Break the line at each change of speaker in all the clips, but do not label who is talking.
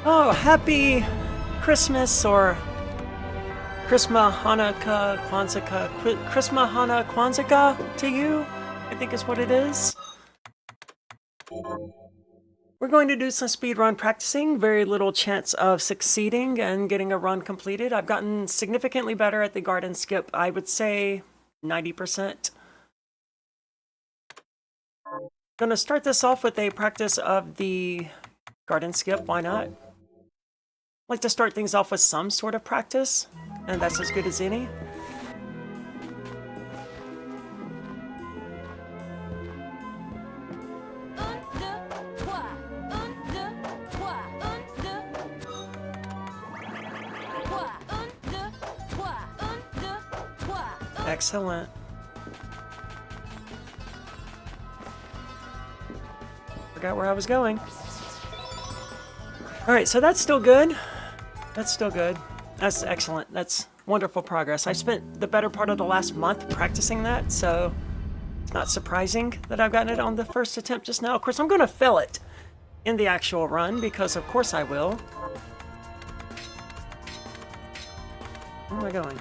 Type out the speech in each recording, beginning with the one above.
Oh, happy Christmas or Christmas, Hanukkah, Kwanzaa, Christmas, Hanukkah, Kwanzaa to you, I think is what it is. We're going to do some speedrun practicing, very little chance of succeeding and getting a run completed. I've gotten significantly better at the garden skip, I would say 90%. Gonna start this off with a practice of the garden skip, why not? Like to start things off with some sort of practice, and that's as good as any. Excellent. Forgot where I was going. Alright, so that's still good. That's still good. That's excellent. That's wonderful progress. I spent the better part of the last month practicing that, so it's not surprising that I've gotten it on the first attempt just now. Of course, I'm going to fail it in the actual run, because of course I will. Where am I going?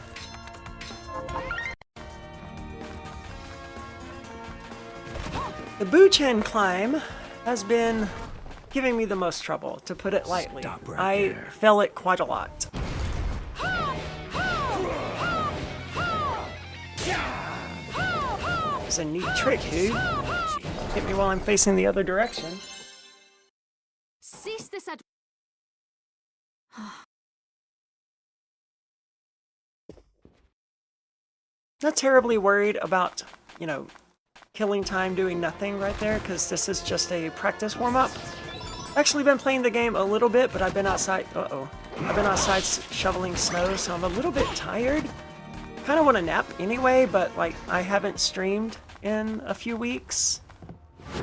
The Buchan climb has been giving me the most trouble, to put it lightly. I fail it quite a lot. It's a neat trick, who? Hit me while I'm facing the other direction.
Cease this at
Not terribly worried about, you know, killing time doing nothing right there, because this is just a practice warm-up. Actually been playing the game a little bit, but I've been outside, I've been outside shoveling snow, so I'm a little bit tired. Kind of want to nap anyway, but like I haven't streamed in a few weeks,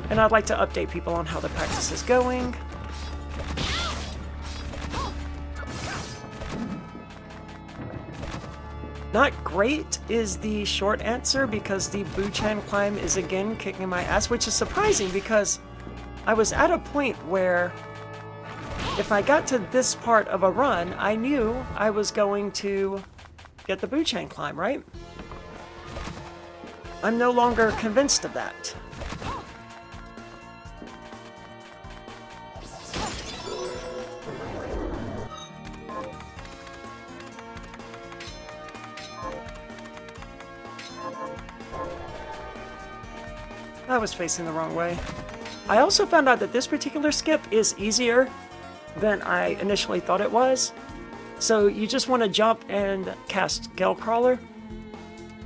and I'd like to update people on how the practice is going. Not great is the short answer, because the Buchan climb is again kicking my ass, which is surprising because I was at a point where if I got to this part of a run, I knew I was going to get the Buchan climb, right? I'm no longer convinced of that. I was facing the wrong way. I also found out that this particular skip is easier than I initially thought it was. So you just want to jump and cast Gale Crawler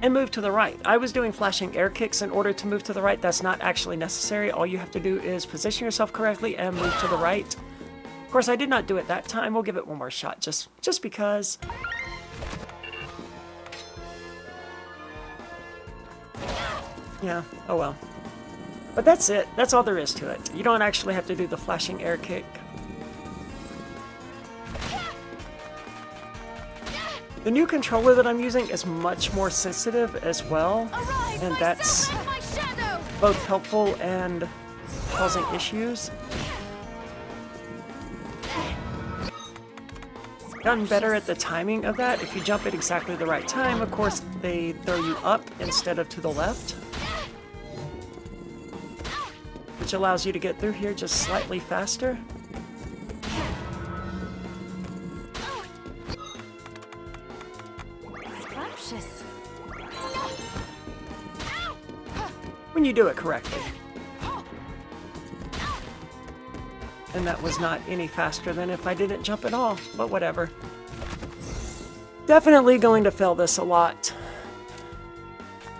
and move to the right. I was doing flashing air kicks in order to move to the right. That's not actually necessary. All you have to do is position yourself correctly and move to the right. Of course, I did not do it that time. We'll give it one more shot just because. Yeah, oh well. But that's it. That's all there is to it. You don't actually have to do the flashing air kick. The new controller that I'm using is much more sensitive as well, and that's both helpful and causing issues. Gotten better at the timing of that. If you jump at exactly the right time, of course, they throw you up instead of to the left, which allows you to get through here just slightly faster.
scrumptious.
When you do it correctly. And that was not any faster than if I didn't jump at all, but whatever. Definitely going to fail this a lot,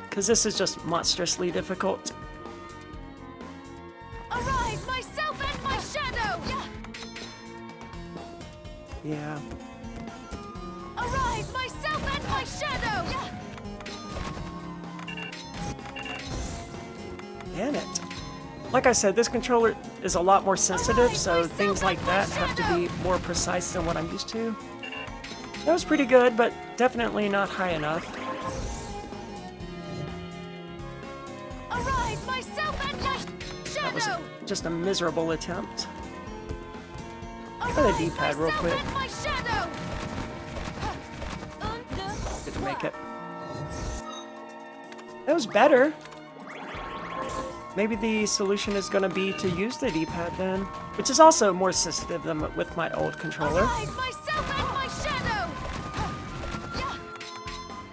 because this is just monstrously difficult.
Arise, myself and my shadow!
Yeah.
Arise, myself and my shadow!
Damn it. Like I said, this controller is a lot more sensitive, so things like that have to be more precise than what I'm used to. That was pretty good, but definitely not high enough.
Arise, myself and my
That was
shadow!
just a miserable attempt. Try the D-pad real quick.
And my shadow.
Didn't make it. That was better. Maybe the solution is going to be to use the D-pad then, which is also more sensitive than with my old controller.
Arise, myself and my shadow.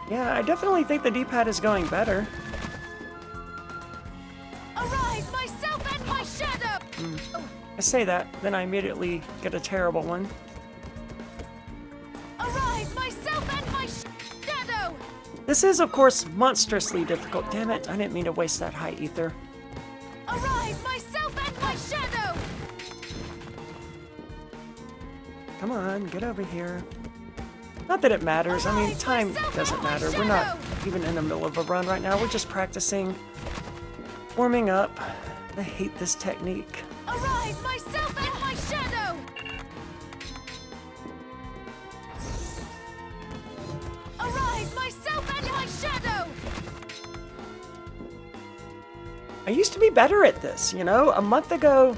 Yeah, I definitely think the D-pad is going better.
Arise, myself and my shadow.
I say that, then I immediately get a terrible one.
Arise, myself and my shadow.
This is, of course, monstrously difficult. Damn it, I didn't mean to waste that high ether.
Arise, myself and my shadow.
Come on, get over here. Not that it matters. I mean, time doesn't matter. We're not even in the middle of a run right now. We're just practicing, warming up. I hate this technique.
Arise, myself and my shadow. Arise, myself and my shadow.
I used to be better at this, you know? A month ago,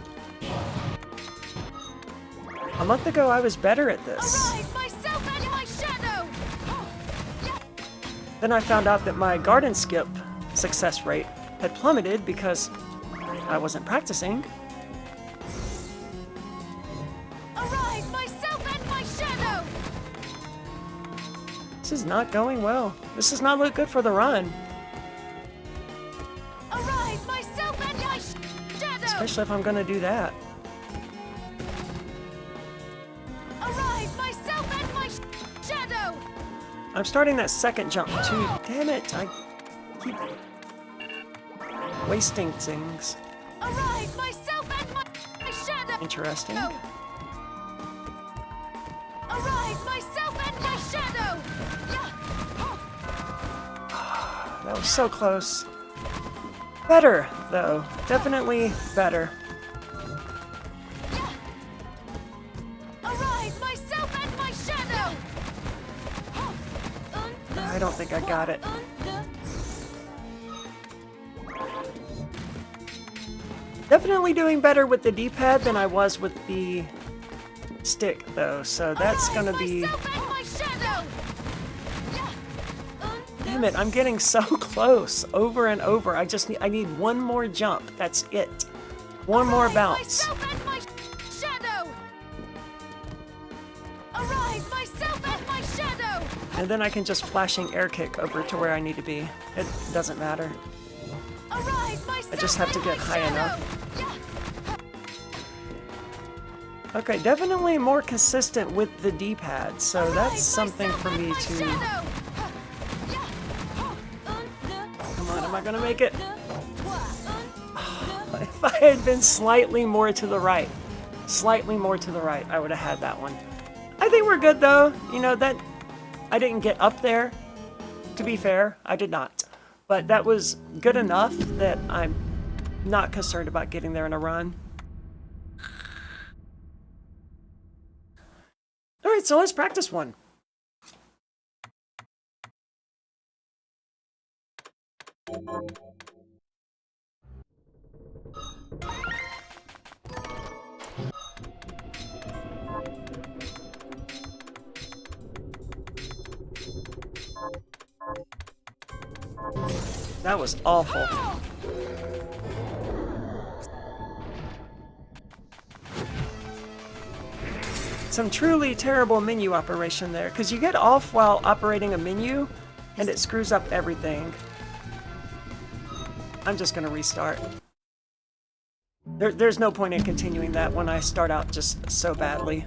I was better at this.
Arise, myself and my shadow.
Then I found out that my garden skip success rate had plummeted because I wasn't practicing.
Arise, myself and my shadow.
This is not going well. This does not look good for the run,
Arise, myself and my shadow.
especially if I'm going to do that.
Arise, myself and my shadow.
I'm starting that second jump too. Damn it, I keep wasting things.
Arise, myself and my shadow.
Interesting.
Arise, myself and my shadow.
That was so close. Better, though. Definitely better.
Arise, myself and my shadow.
I don't think I got it. Definitely doing better with the D-pad than I was with the stick, though. So that's gonna be... Damn it, I'm getting so close over and over. I need one more jump. That's it. One more bounce. And then I can just flashing air kick over to where I need to be. It doesn't matter. I just have to get high enough. Okay, definitely more consistent with the D-pad, so that's something for me to... Come on, am I gonna make it? If I had been slightly more to the right, I would have had that one. I think we're good though. You know, that I didn't get up there. To be fair, I did not. But that was good enough that I'm not concerned about getting there in a run. Alright, so let's practice one. That was awful. Some truly terrible menu operation there, because you get off while operating a menu, and it screws up everything. I'm just gonna restart. There's no point in continuing that when I start out just so badly.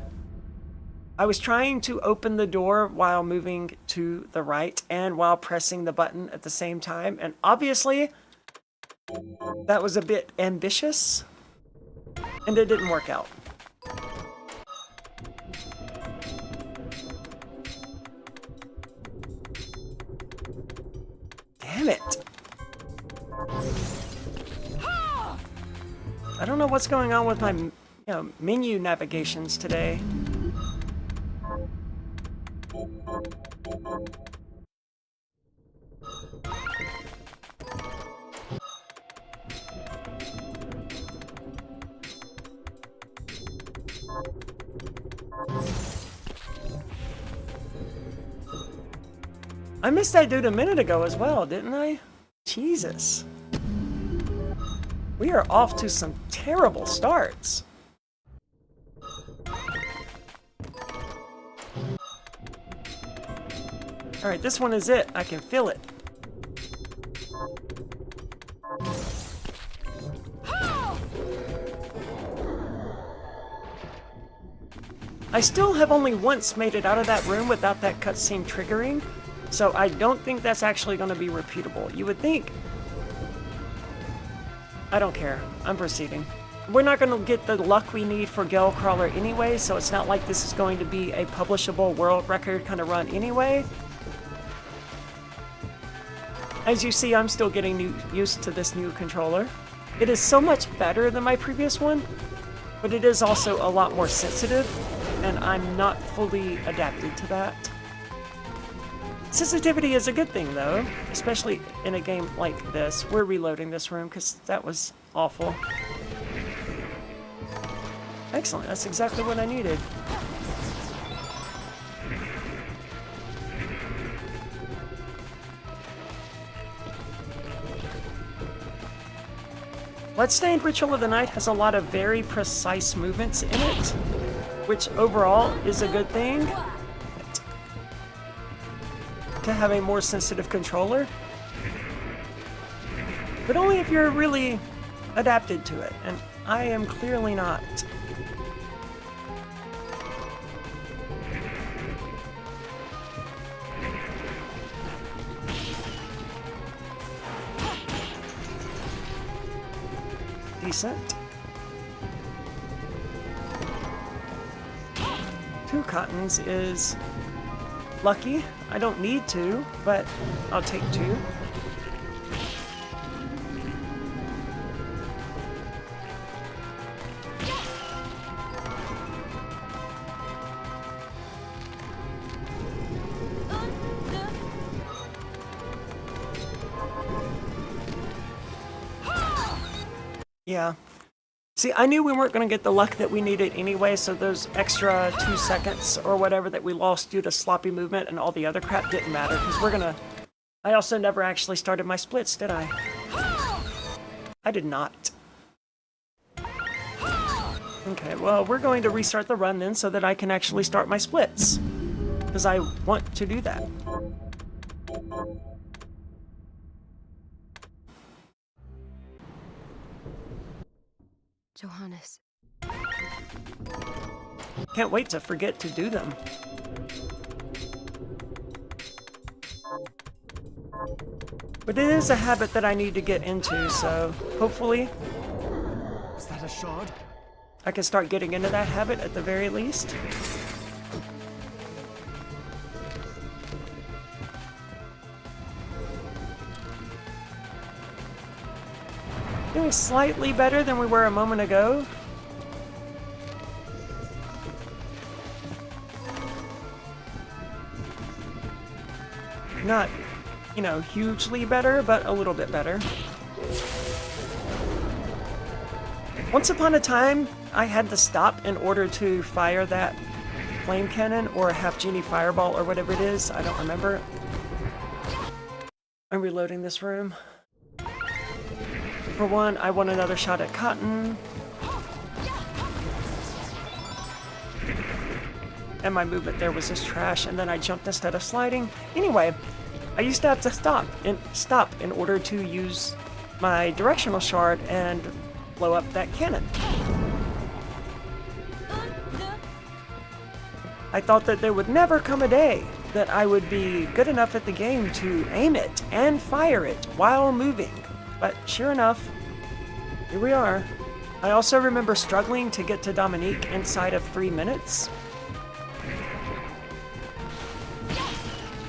I was trying to open the door while moving to the right and while pressing the button at the same time, and obviously that was a bit ambitious, and it didn't work out. Damn it! I don't know what's going on with my, menu navigations today. I missed that dude a minute ago as well, didn't I? Jesus. We are off to some terrible starts. Alright, this one is it. I can feel it. I still have only once made it out of that room without that cutscene triggering, so I don't think that's actually going to be repeatable. You would think. I don't care. I'm proceeding. We're not going to get the luck we need for Gale Crawler anyway, so it's not like this is going to be a publishable world record kind of run anyway. As you see, I'm still getting used to this new controller. It is so much better than my previous one, but it is also a lot more sensitive, and I'm not fully adapted to that. Sensitivity is a good thing, though, especially in a game like this. We're reloading this room because that was awful. Excellent, that's exactly what I needed. Bloodstained Ritual of the Night has a lot of very precise movements in it, which overall is a good thing. To have a more sensitive controller. But only if you're really adapted to it, and I am clearly not. Decent. 2 cottons is lucky. I don't need to, but I'll take 2. Yeah. See, I knew we weren't going to get the luck that we needed anyway, so those extra 2 seconds or whatever that we lost due to sloppy movement and all the other crap didn't matter, because we're gonna... I also never actually started my splits, did I? I did not. Okay, well, we're going to restart the run then so that I can actually start my splits, because I want to do that.
Johannes.
Can't wait to forget to do them. But it is a habit that I need to get into, so hopefully...
Is that a shard?
I can start getting into that habit at the very least. Doing slightly better than we were a moment ago. Not, you know, hugely better, but a little bit better. Once upon a time, I had to stop in order to fire that flame cannon or half genie fireball or whatever it is. I don't remember. I'm reloading this room. For one, I want another shot at cotton. And my movement there was just trash, and then I jumped instead of sliding. Anyway, I used to have to stop in order to use my directional shard and blow up that cannon. I thought that there would never come a day that I would be good enough at the game to aim it and fire it while moving. But sure enough, here we are. I also remember struggling to get to Dominique inside of 3 minutes.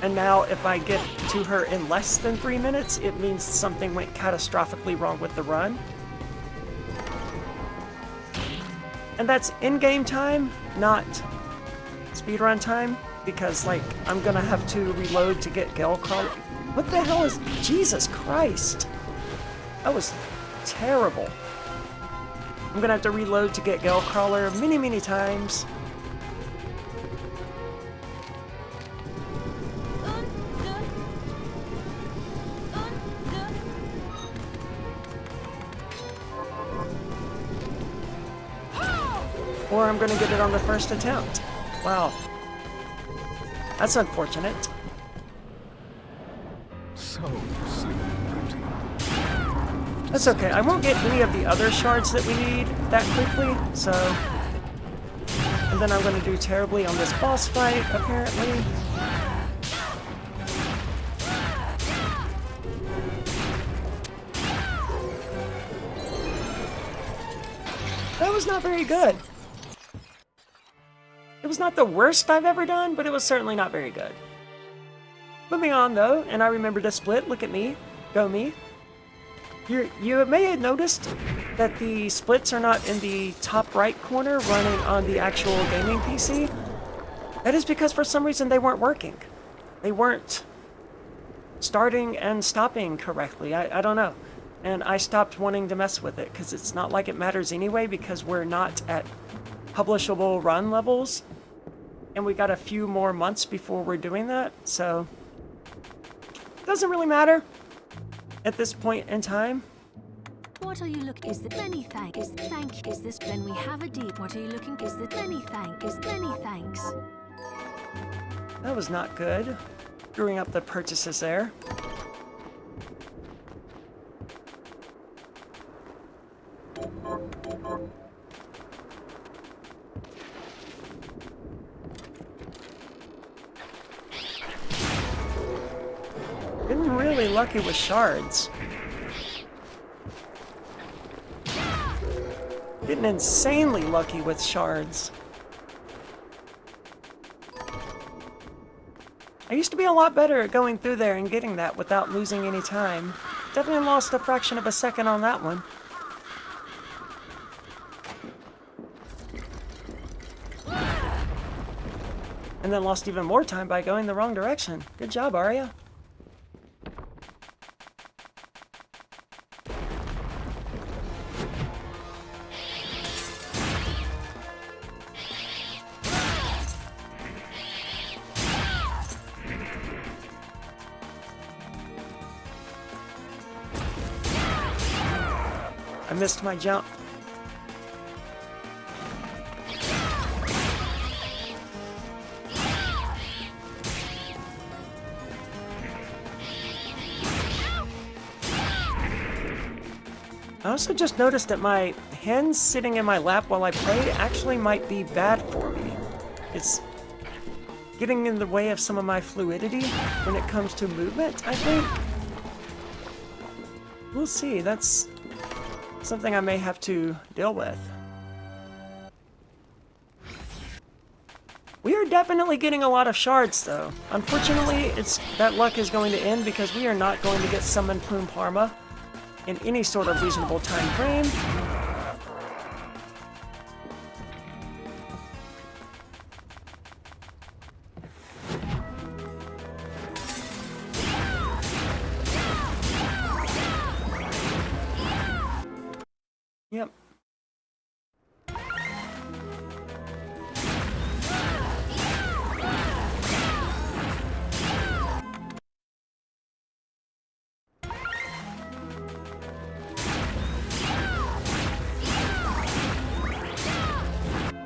And now if I get to her in less than 3 minutes, it means something went catastrophically wrong with the run. And that's in-game time, not speedrun time, because, like, I'm gonna have to reload to get Gale Crawler. What the hell is... Jesus Christ! That was terrible. I'm gonna have to reload to get Gale Crawler many, many times. or I'm gonna get it on the first attempt. Wow. That's unfortunate.
So sleeping beauty.
That's okay. I won't get any of the other shards that we need that quickly, so... And then I'm going to do terribly on this boss fight, apparently. That was not very good. It was not the worst I've ever done, but it was certainly not very good. Moving on, though, and I remember the split. Look at me. Go me. You may have noticed that the splits are not in the top right corner running on the actual gaming PC. That is because for some reason they weren't working. They weren't starting and stopping correctly. I don't know. And I stopped wanting to mess with it because it's not like it matters anyway because we're not at publishable run levels. And we got a few more months before we're doing that, so it doesn't really matter at this point in time.
What are you looking? Is the many thank? Is thank? Is this? Then we have a deep. What are you looking? Is the many thank? Is many thanks?
That was not good. Screwing up the purchases there. Getting really lucky with shards. Getting insanely lucky with shards. I used to be a lot better at going through there and getting that without losing any time. Definitely lost a fraction of a second on that one. And then lost even more time by going the wrong direction. Good job, Arya. I missed my jump. I also just noticed that my hands sitting in my lap while I play actually might be bad for me. It's getting in the way of some of my fluidity when it comes to movement, I think. We'll see. That's something I may have to deal with. We are definitely getting a lot of shards, though. Unfortunately, that luck is going to end because we are not going to get summoned Plume Parma in any sort of reasonable time frame. Yep.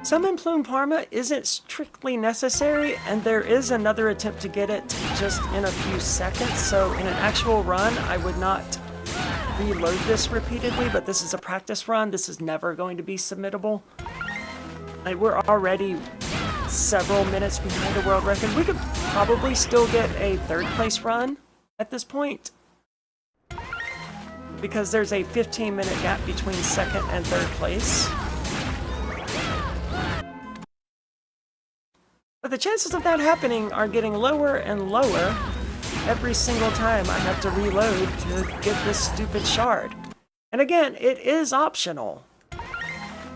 Summon Plume Parma isn't strictly necessary, and there is another attempt to get it just in a few seconds, so in an actual run, I would not reload this repeatedly, but this is a practice run. This is never going to be submittable. Like, we're already several minutes behind the world record. We could probably still get a third place run at this point, because there's a 15-minute gap between second and third place. But the chances of that happening are getting lower and lower every single time I have to reload to get this stupid shard. And again, it is optional,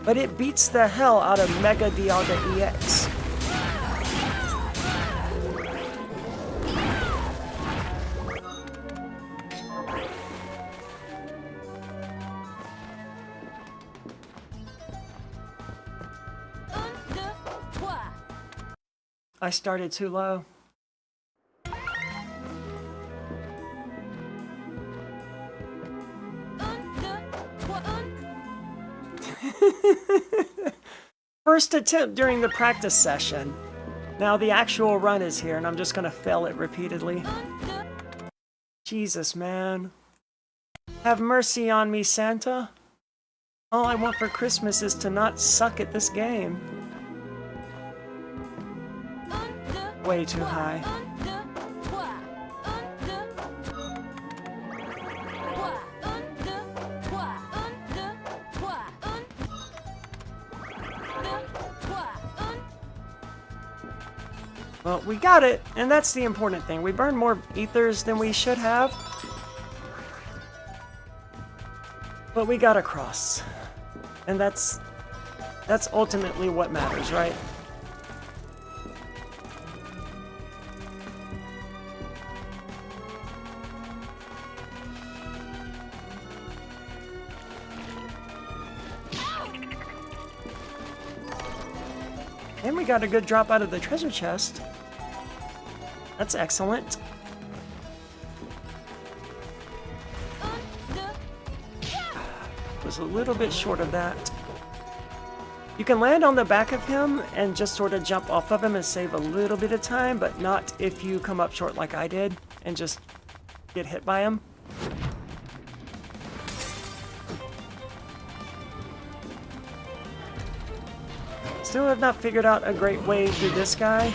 but it beats the hell out of Mega Dialga EX. I started too low. first attempt during the practice session. Now the actual run is here, and I'm just gonna fail it repeatedly. Jesus, man. Have mercy on me, Santa. All I want for Christmas is to not suck at this game. Way too high. Well, we got it, and that's the important thing. We burned more ethers than we should have. But we got across. And that's ultimately what matters, right? And we got a good drop out of the treasure chest. That's excellent. Was a little bit short of that. You can land on the back of him and just sort of jump off of him and save a little bit of time, but not if you come up short like I did and just get hit by him. Still have not figured out a great way through this guy.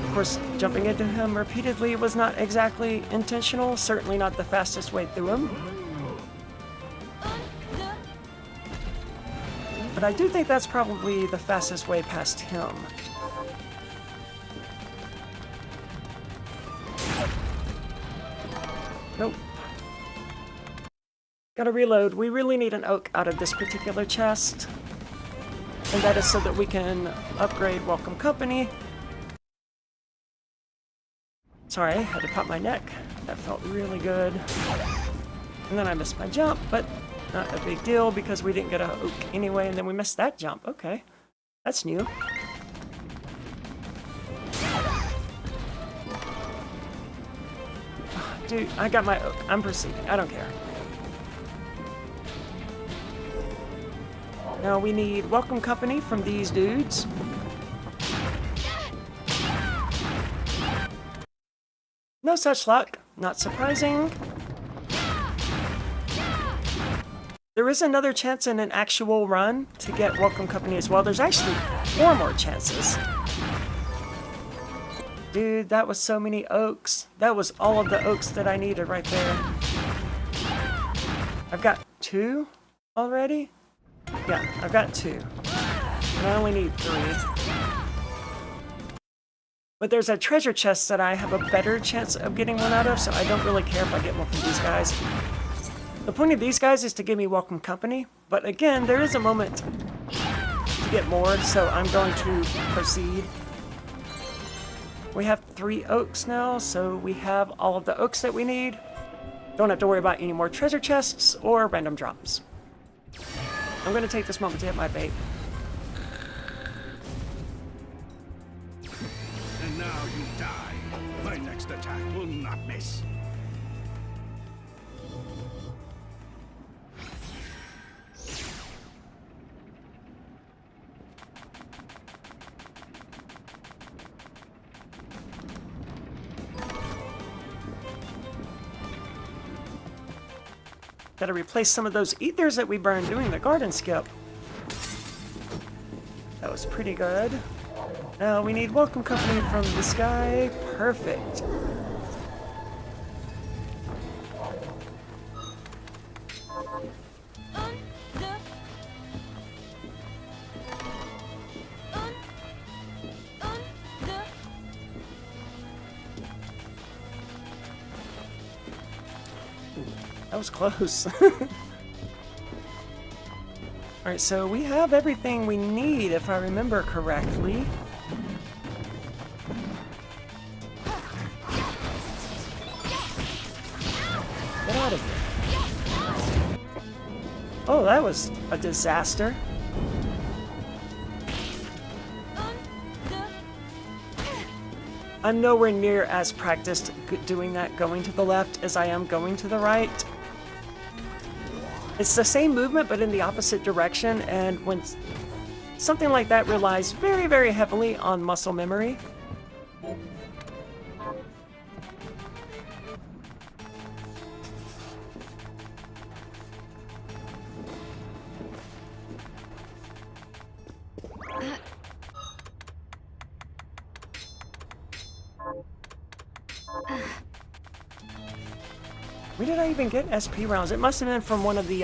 Of course, jumping into him repeatedly was not exactly intentional, certainly not the fastest way through him. But I do think that's probably the fastest way past him. Nope. Gotta reload. We really need an oak out of this particular chest. And that is so that we can upgrade Welcome Company. Sorry, I had to pop my neck. That felt really good. And then I missed my jump, but not a big deal because we didn't get a oak anyway, and then we missed that jump. Okay, that's new. Dude, I got my oak. I'm proceeding. I don't care. Now we need Welcome Company from these dudes. No such luck. Not surprising. There is another chance in an actual run to get Welcome Company as well. There's actually 4 more chances. Dude, that was so many oaks. That was all of the oaks that I needed right there. I've got 2 already? Yeah, I've got 2. And I only need 3. But there's a treasure chest that I have a better chance of getting one out of, so I don't really care if I get one from these guys. The point of these guys is to give me Welcome Company, but again, there is a moment to get more, so I'm going to proceed. We have 3 oaks now, so we have all of the oaks that we need. Don't have to worry about any more treasure chests or random drops. I'm going to take this moment to hit my bait.
And now you die. My next attack will not miss.
Gotta replace some of those ethers that we burned doing the garden skip. That was pretty good. Now we need Welcome Company from this guy. Perfect. That was close. Alright, so we have everything we need, if I remember correctly. Get out of here. Oh, that was a disaster. I'm nowhere near as practiced doing that going to the left as I am going to the right. It's the same movement, but in the opposite direction, and when something like that relies very, very heavily on muscle memory. Where did I even get SP rounds? It must have been from one of the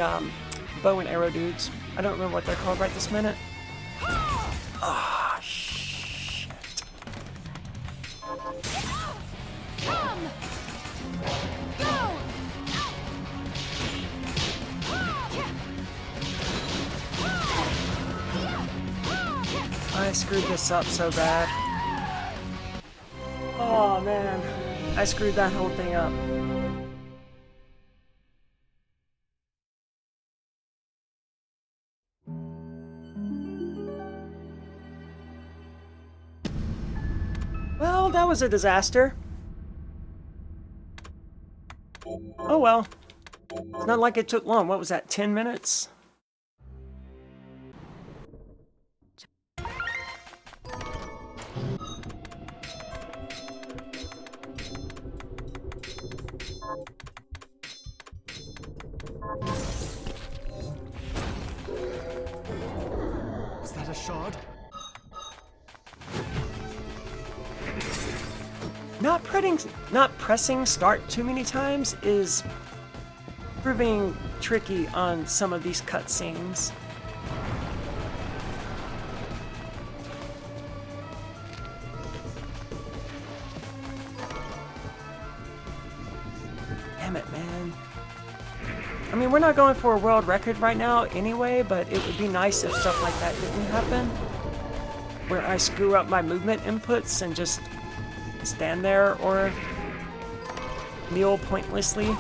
bow and arrow dudes. I don't remember what they're called right this minute. Ah, shit.
Come! Go!
I screwed this up so bad. Oh man, I screwed that whole thing up. Well, that was a disaster. Oh well. It's not like it took long. What was that, 10 minutes?
Is that a shard?
Not pressing start too many times is proving tricky on some of these cutscenes. Damn it, man. I mean, we're not going for a world record right now anyway, but it would be nice if stuff like that didn't happen. Where I screw up my movement inputs and just stand there or kneel pointlessly.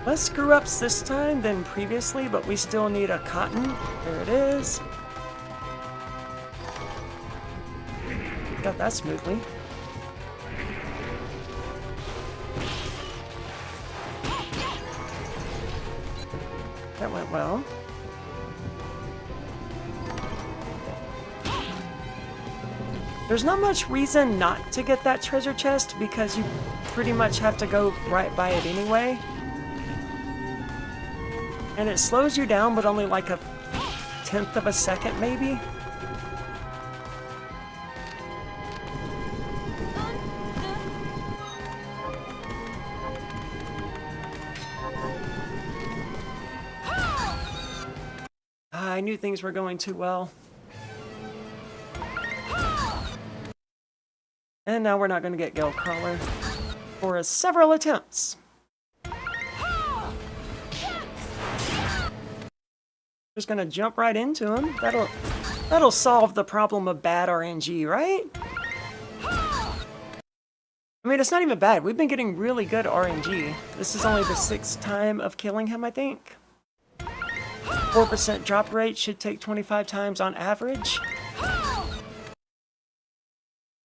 Less screw-ups this time than previously, but we still need a cotton. There it is. Got that smoothly. That went well. There's not much reason not to get that treasure chest because you pretty much have to go right by it anyway. And it slows you down, but only like a 1/10 of a second, maybe? I knew things were going too well. And now we're not going to get Gale Crawler for several attempts. Just gonna jump right into him. That'll solve the problem of bad RNG, right? I mean, it's not even bad. We've been getting really good RNG. This is only the 6th time of killing him, I think. 4% drop rate should take 25 times on average.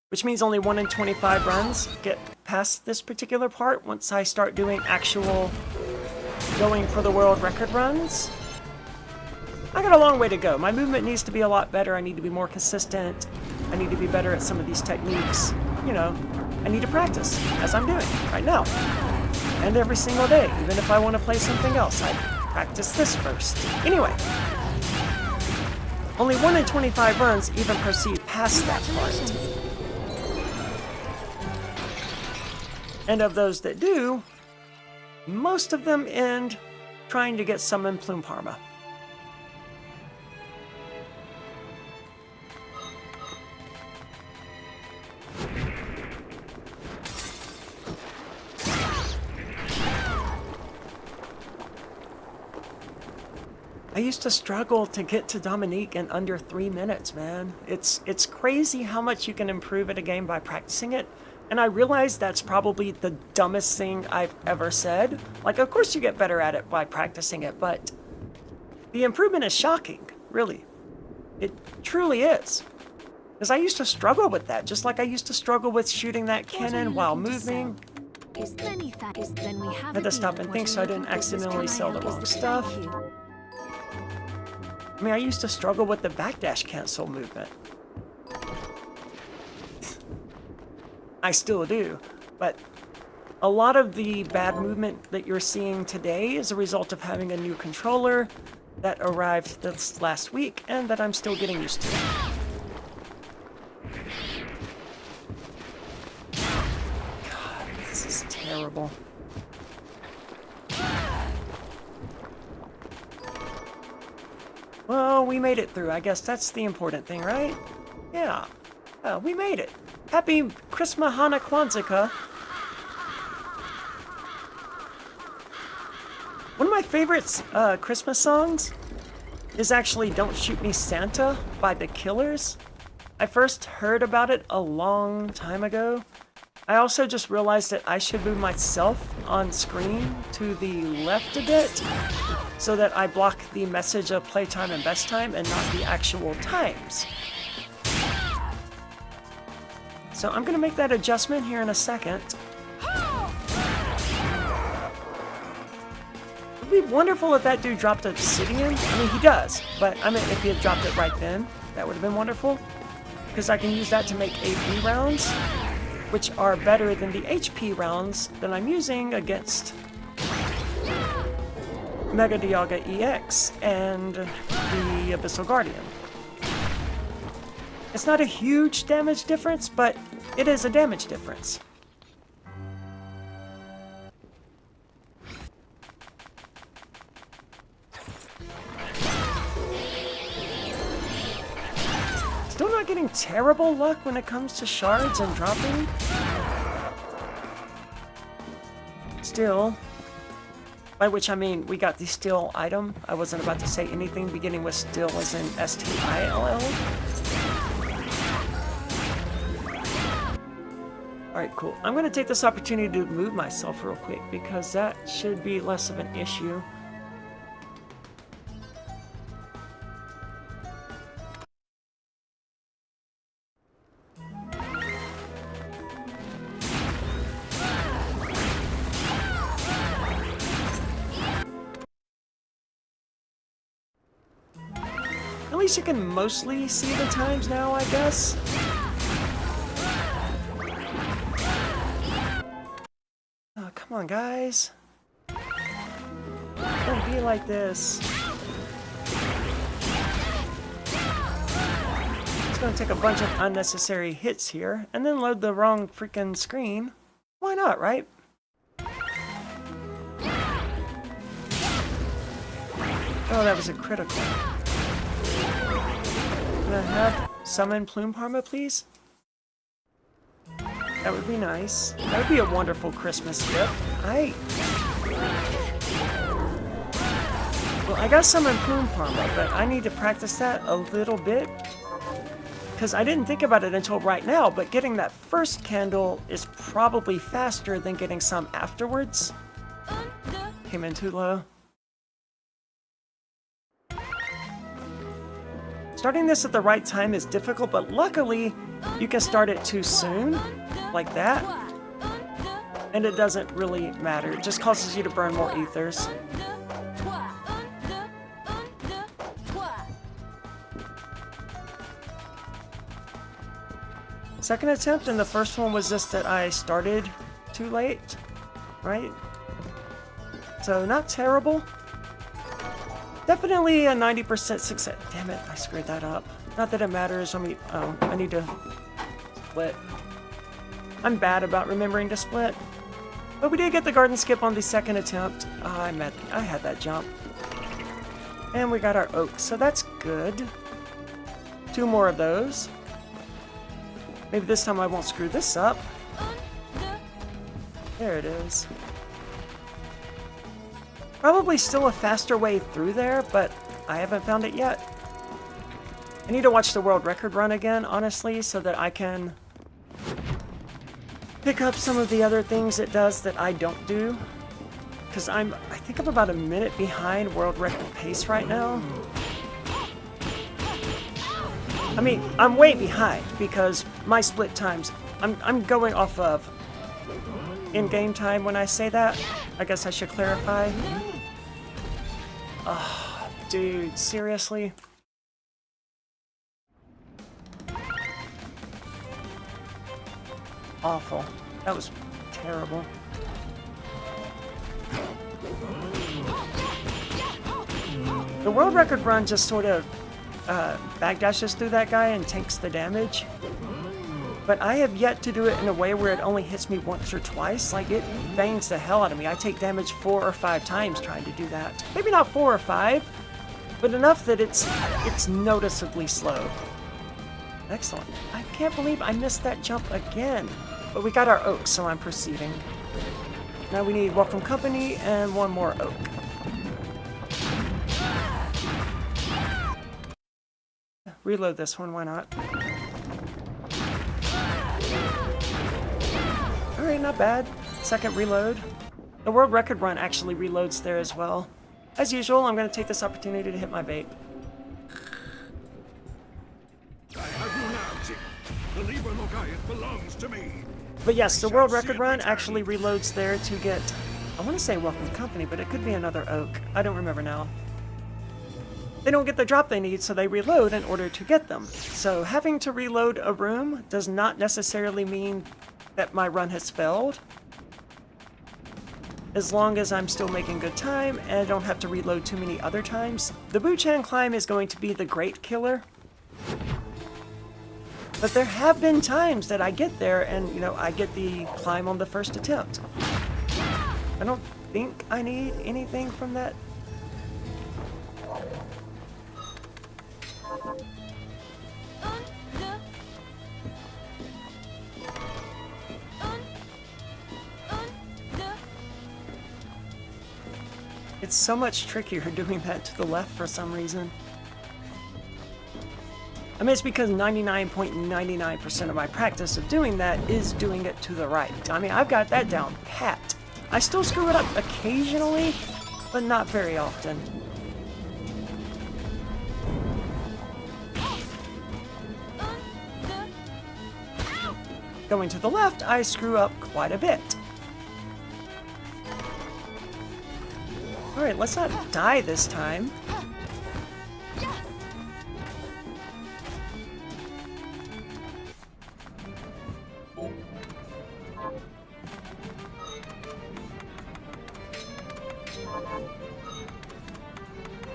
Which means only 1 in 25 runs get past this particular part once I start doing actual going for the world record runs. I got a long way to go. My movement needs to be a lot better. I need to be more consistent. I need to be better at some of these techniques. You know, I need to practice, as I'm doing right now. And every single day, even if I want to play something else, I practice this first. Anyway, only 1 in 25 runs even proceed past that part. And of those that do, most of them end trying to get Summon Plume Parma. I used to struggle to get to Dominique in under 3 minutes, man. It's crazy how much you can improve at a game by practicing it. And I realize that's probably the dumbest thing I've ever said. Like, of course you get better at it by practicing it, but the improvement is shocking, really. It truly is. Because I used to struggle with that, just like I used to struggle with shooting that cannon while moving. I had to stop and think so I didn't accidentally sell the wrong stuff. I mean, I used to struggle with the backdash cancel movement. I still do, but a lot of the bad movement that you're seeing today is a result of having a new controller that arrived this last week and that I'm still getting used to. God, this is terrible. Well, we made it through. I guess that's the important thing, right? Yeah. We made it. Happy Christmas Hana Kwanzaa. One of my favorite Christmas songs is actually Don't Shoot Me Santa by The Killers. I first heard about it a long time ago. I also just realized that I should move myself on screen to the left a bit so that I block the message of playtime and best time and not the actual times. So I'm gonna make that adjustment here in a second. It'd be wonderful if that dude dropped obsidian. I mean, he does, but I mean, if he had dropped it right then, that would have been wonderful. Because I can use that to make AP rounds, which are better than the HP rounds that I'm using against Mega Dialga EX and the Abyssal Guardian. It's not a huge damage difference, but it is a damage difference. Still not getting terrible luck when it comes to shards and dropping. Still, by which I mean we got the still item. I wasn't about to say anything beginning with still as in S-T-I-L-L. Alright, cool. I'm going to take this opportunity to move myself real quick because that should be less of an issue. At least you can mostly see the times now, I guess. Oh, come on, guys. Don't be like this. It's gonna take a bunch of unnecessary hits here, and then load the wrong freaking screen. Why not, right? Oh, that was a critical. Can I have summon Plume Parma, please? That would be nice. That would be a wonderful Christmas gift. Well, I got summon Plume Parma, but I need to practice that a little bit. Because I didn't think about it until right now, but getting that first candle is probably faster than getting some afterwards. Came in too low. Starting this at the right time is difficult, but luckily you can start it too soon, like that, and it doesn't really matter. It just causes you to burn more ethers. Second attempt, and the first one was just that I started too late, right? So not terrible. Definitely a 90% success. Damn it, I screwed that up. Not that it matters. I need to split. I'm bad about remembering to split. But we did get the garden skip on the second attempt. I had that jump. And we got our oak, so that's good. 2 more of those. Maybe this time I won't screw this up. There it is. Probably still a faster way through there, but I haven't found it yet. I need to watch the world record run again, honestly, so that I can pick up some of the other things it does that I don't do. Because I think I'm about a minute behind world record pace right now. I mean, I'm way behind because my split times, I'm going off of in-game time when I say that. I guess I should clarify. Oh, dude, seriously? Awful. That was terrible. The world record run just sort of backdashes through that guy and takes the damage. But I have yet to do it in a way where it only hits me once or twice. Like, it bangs the hell out of me. I take damage 4 or 5 times trying to do that. Maybe not 4 or 5, but enough that it's noticeably slow. Excellent. I can't believe I missed that jump again. But we got our oak, so I'm proceeding. Now we need welcome company and one more oak. Reload this one, why not? Alright, not bad. Second reload. The world record run actually reloads there as well. As usual, I'm going to take this opportunity to hit my vape.
I have you now, Zip. The Liber Logiath belongs to me.
But yes, the world record run actually reloads there to get, I want to say welcome company, but it could be another oak. I don't remember now. They don't get the drop they need, so they reload in order to get them. So having to reload a room does not necessarily mean that my run has failed. As long as I'm still making good time and I don't have to reload too many other times. The Buchan climb is going to be the great killer. But there have been times that I get there and, you know, I get the climb on the first attempt. I don't think I need anything from that. It's so much trickier doing that to the left for some reason. I mean, it's because 99.99% of my practice of doing that is doing it to the right. I mean, I've got that down pat. I still screw it up occasionally, but not very often. Going to the left, I screw up quite a bit. Alright, let's not die this time.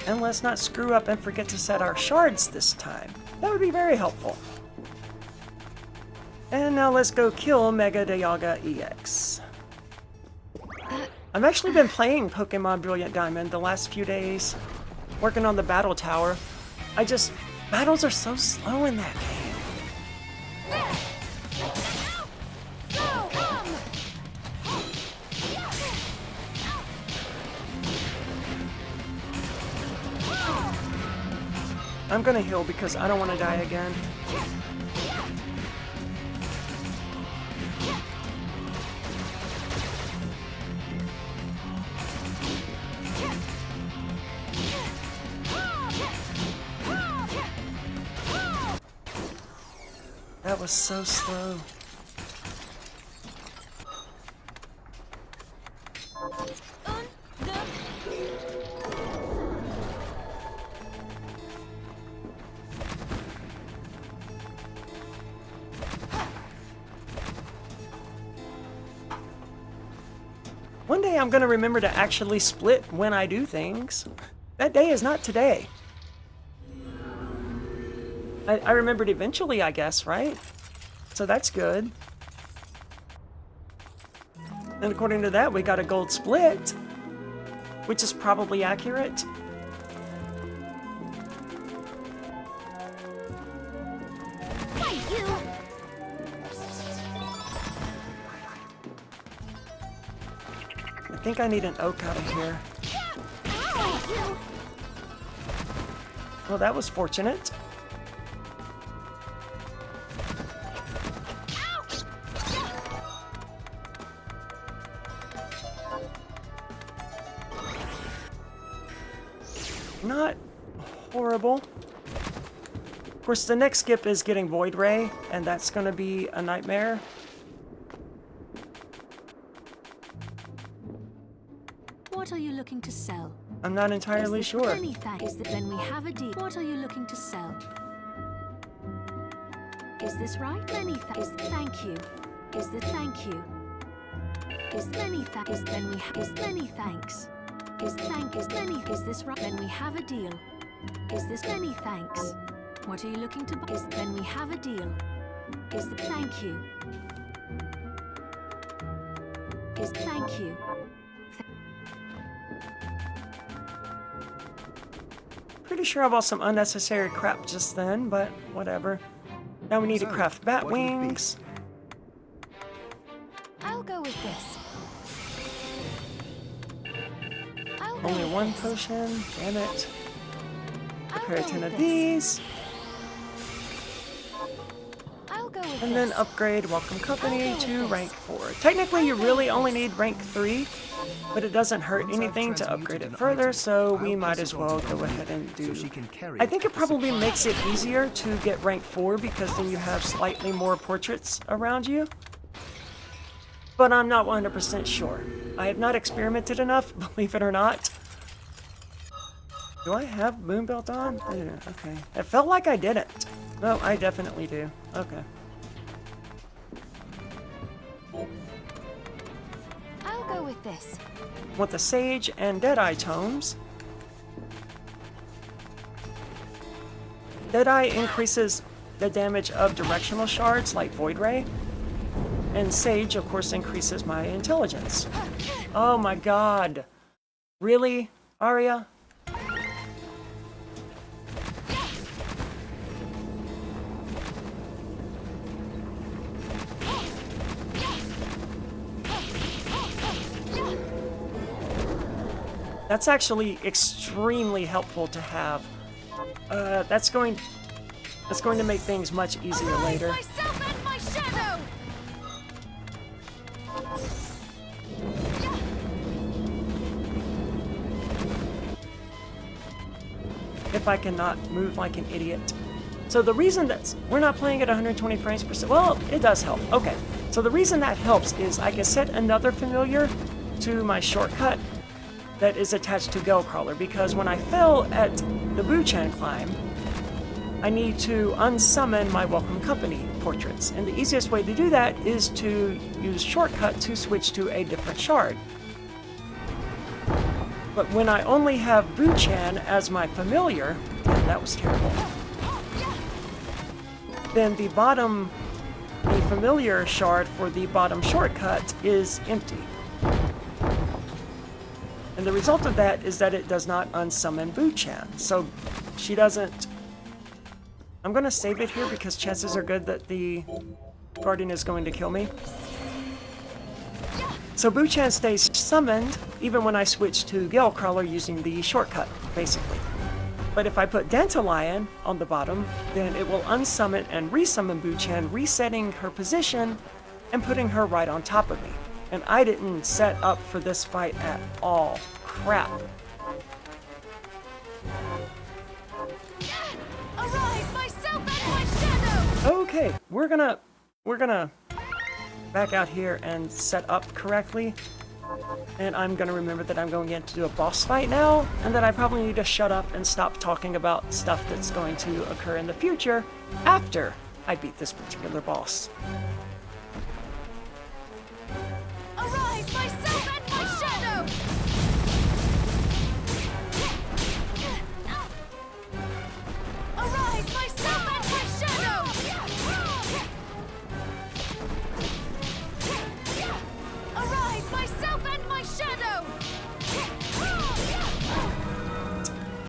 And let's not screw up and forget to set our shards this time. That would be very helpful. And now let's go kill Mega Dialga EX. I've actually been playing Pokemon Brilliant Diamond the last few days, working on the battle tower. Battles are so slow in that game. I'm gonna heal because I don't want to die again. That was so slow. One day I'm gonna remember to actually split when I do things. That day is not today. I remembered eventually, I guess, right? So that's good. And according to that, we got a gold split, which is probably accurate. I think I need an oak out of here. Well, that was fortunate. Not horrible. Of course, the next skip is getting Void Ray, and that's going to be a nightmare.
What are you looking to sell?
I'm not entirely sure.
Then we have a deal. What are you looking to sell? Is this right? Thank you. Is this thank you? Is many thanks? Is then we have is many thanks. Is this right? Then we have a deal. Is this many thanks? What are you looking to buy? Is then we have a deal. Is thank you. Is thank you.
Pretty sure I bought some unnecessary crap just then, but whatever. Now we need to craft bat wings.
I'll go with this.
Only one potion, damn it. Prepare 10 of these. And then upgrade Welcome Company to rank 4. Technically, you really only need rank 3, but it doesn't hurt anything to upgrade it further, so we might as well go ahead and do... I think it probably makes it easier to get rank 4 because then you have slightly more portraits around you. But I'm not 100% sure. I have not experimented enough, believe it or not. Do I have Moonbelt on? I do. Okay. It felt like I didn't. No, I definitely do. Okay.
I'll go with this.
Want the Sage and Deadeye tomes. Deadeye increases the damage of directional shards like Void Ray. And Sage, of course, increases my intelligence. Oh my god. Really, Arya? That's actually extremely helpful to have. That's going to make things much easier later.
Myself and my shadow.
If I cannot move like an idiot. So the reason that we're not playing at 120 frames per second, well, it does help. Okay, so the reason that helps is I can set another familiar to my shortcut that is attached to Gellcrawler, because when I fell at the Buchan climb, I need to unsummon my Welcome Company portraits. And the easiest way to do that is to use shortcut to switch to a different shard. But when I only have Buchan as my familiar, that was terrible, then the familiar shard for the bottom shortcut is empty. And the result of that is that it does not unsummon Buchan. So she doesn't... I'm going to save it here because chances are good that the Guardian is going to kill me. So Buchan stays summoned even when I switch to Gellcrawler using the shortcut, basically. But if I put Dandelion on the bottom, then it will unsummon and resummon Buchan, resetting her position and putting her right on top of me. And I didn't set up for this fight at all. Crap.
Arise, myself and my shadow.
Okay, we're gonna back out here and set up correctly. And I'm gonna remember that I'm going in to do a boss fight now, and that I probably need to shut up and stop talking about stuff that's going to occur in the future after I beat this particular boss.